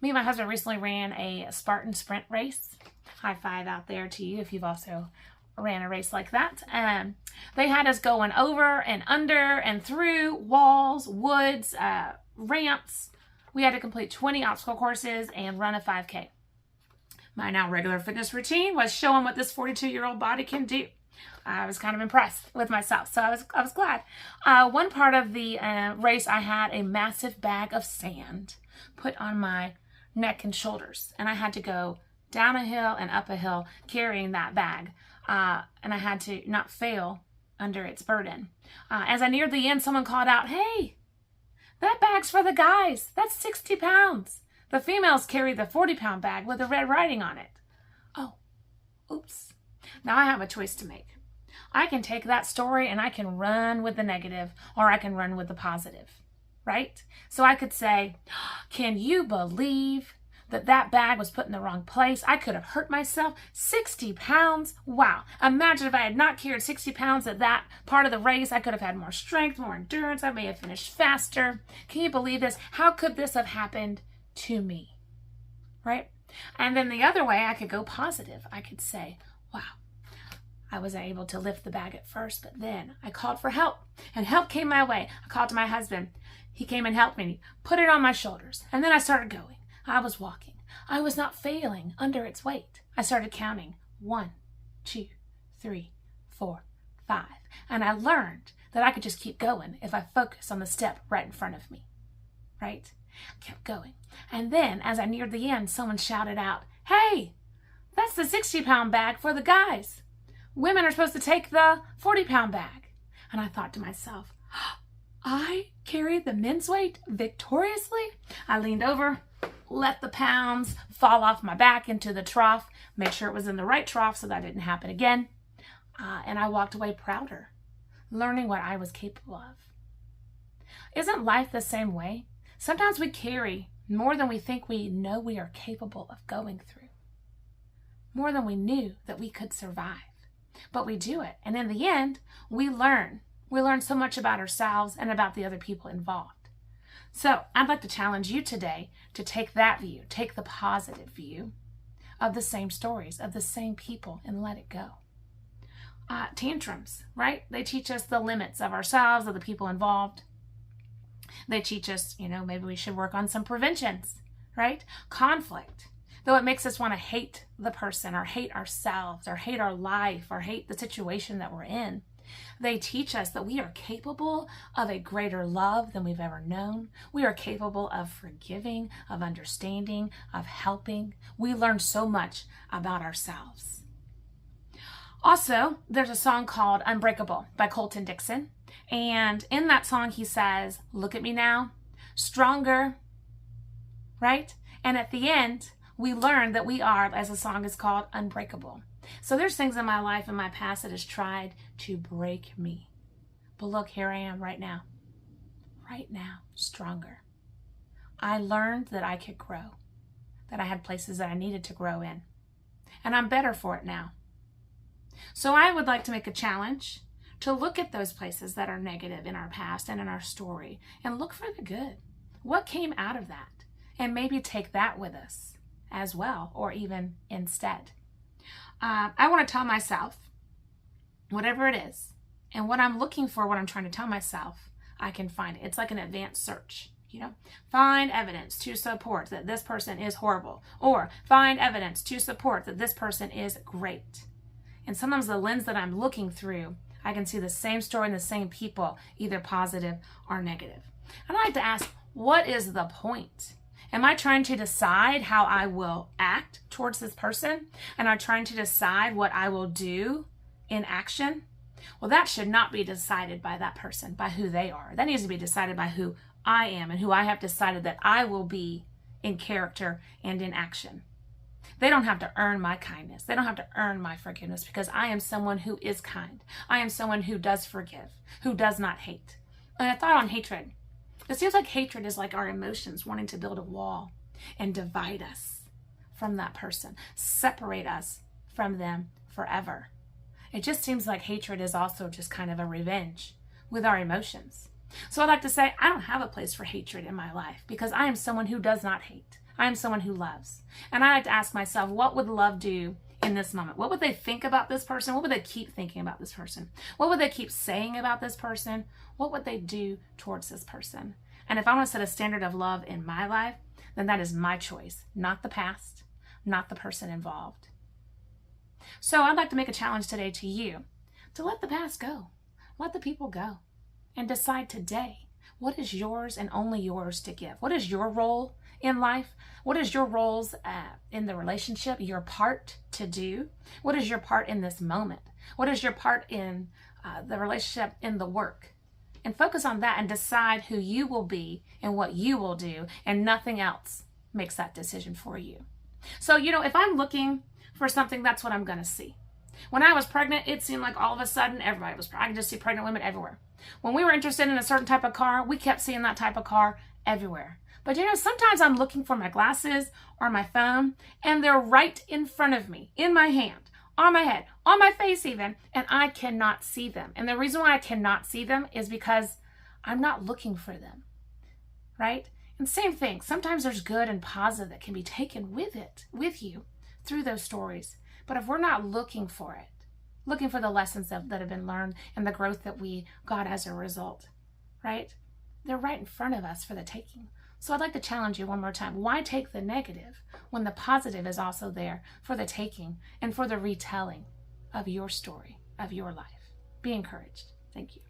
Me and my husband recently ran a Spartan sprint race. High five out there to you if you've also ran a race like that. They had us going over and under and through walls, woods, ramps. We had to complete 20 obstacle courses and run a 5K. My now regular fitness routine was showing what this 42-year-old body can do. I was kind of impressed with myself, so I was glad. One part of the race, I had a massive bag of sand put on my neck and shoulders, and I had to go down a hill and up a hill carrying that bag, and I had to not fail under its burden. As I neared the end, someone called out, "Hey, that bag's for the guys. That's 60 pounds. The females carry the 40-pound bag with the red writing on it." Oh, oops. Now I have a choice to make. I can take that story and I can run with the negative, or I can run with the positive, right? So I could say, "Can you believe that that bag was put in the wrong place? I could have hurt myself. 60 pounds. Wow. Imagine if I had not carried 60 pounds at that part of the race. I could have had more strength, more endurance. I may have finished faster. Can you believe this? How could this have happened to me?" Right? And then the other way, I could go positive. I could say, "Wow, I was able to lift the bag at first, but then I called for help, and help came my way. I called to my husband. He came and helped me, put it on my shoulders, and then I started going. I was walking. I was not failing under its weight. I started counting 1, 2, 3, 4, 5, and I learned that I could just keep going if I focused on the step right in front of me, right? I kept going. And then as I neared the end, someone shouted out, "Hey, that's the 60-pound bag for the guys. Women are supposed to take the 40-pound bag." And I thought to myself, I carried the men's weight victoriously. I leaned over, let the pounds fall off my back into the trough, made sure it was in the right trough so that didn't happen again. And I walked away prouder, learning what I was capable of. Isn't life the same way? Sometimes we carry more than we think we know we are capable of going through, more than we knew that we could survive. But we do it. And in the end, we learn. We learn so much about ourselves and about the other people involved. So I'd like to challenge you today to take that view, take the positive view of the same stories, of the same people, and let it go. Tantrums, right? They teach us the limits of ourselves, of the people involved. They teach us, maybe we should work on some preventions, right? Conflict. Though it makes us want to hate the person or hate ourselves or hate our life or hate the situation that we're in, they teach us that we are capable of a greater love than we've ever known. We are capable of forgiving, of understanding, of helping. We learn so much about ourselves. Also, there's a song called Unbreakable by Colton Dixon. And in that song, he says, "Look at me now, stronger," right? And at the end, we learn that we are, as the song is called, unbreakable. So there's things in my life and my past that has tried to break me. But look, here I am right now, stronger. I learned that I could grow, that I had places that I needed to grow in, and I'm better for it now. So I would like to make a challenge to look at those places that are negative in our past and in our story and look for the good. What came out of that? And maybe take that with us as well, or even instead. I want to tell myself, whatever it is, and what I'm looking for, what I'm trying to tell myself, I can find it. It's like an advanced search, Find evidence to support that this person is horrible, or find evidence to support that this person is great. And sometimes the lens that I'm looking through, I can see the same story and the same people, either positive or negative. And I like to ask, what is the point? Am I trying to decide how I will act towards this person? And I'm trying to decide what I will do in action? Well, that should not be decided by that person, by who they are. That needs to be decided by who I am and who I have decided that I will be in character and in action. They don't have to earn my kindness. They don't have to earn my forgiveness, because I am someone who is kind. I am someone who does forgive, who does not hate. And I thought on hatred. It seems like hatred is like our emotions wanting to build a wall and divide us from that person, separate us from them forever. It just seems like hatred is also just kind of a revenge with our emotions. So I'd like to say, I don't have a place for hatred in my life, because I am someone who does not hate. I am someone who loves. And I like to ask myself, what would love do in this moment? What would they think about this person? What would they keep thinking about this person? What would they keep saying about this person? What would they do towards this person? And if I want to set a standard of love in my life, then that is my choice, not the past, not the person involved. So I'd like to make a challenge today to you to let the past go, let the people go, and decide today what is yours and only yours to give. What is your role in life? What is your roles in the relationship, your part to do? What is your part in this moment? What is your part in the relationship, in the work? And focus on that and decide who you will be and what you will do, and nothing else makes that decision for you. So, if I'm looking for something, that's what I'm going to see. When I was pregnant, it seemed like all of a sudden everybody was pregnant. I could just see pregnant women everywhere. When we were interested in a certain type of car, we kept seeing that type of car everywhere. But sometimes I'm looking for my glasses or my phone, and they're right in front of me, in my hand, on my head, on my face even, and I cannot see them. And the reason why I cannot see them is because I'm not looking for them, right? And same thing, sometimes there's good and positive that can be taken with you through those stories. But if we're not looking for it, looking for the lessons that have been learned and the growth that we got as a result, right? They're right in front of us for the taking. So I'd like to challenge you one more time. Why take the negative when the positive is also there for the taking and for the retelling of your story, of your life? Be encouraged. Thank you.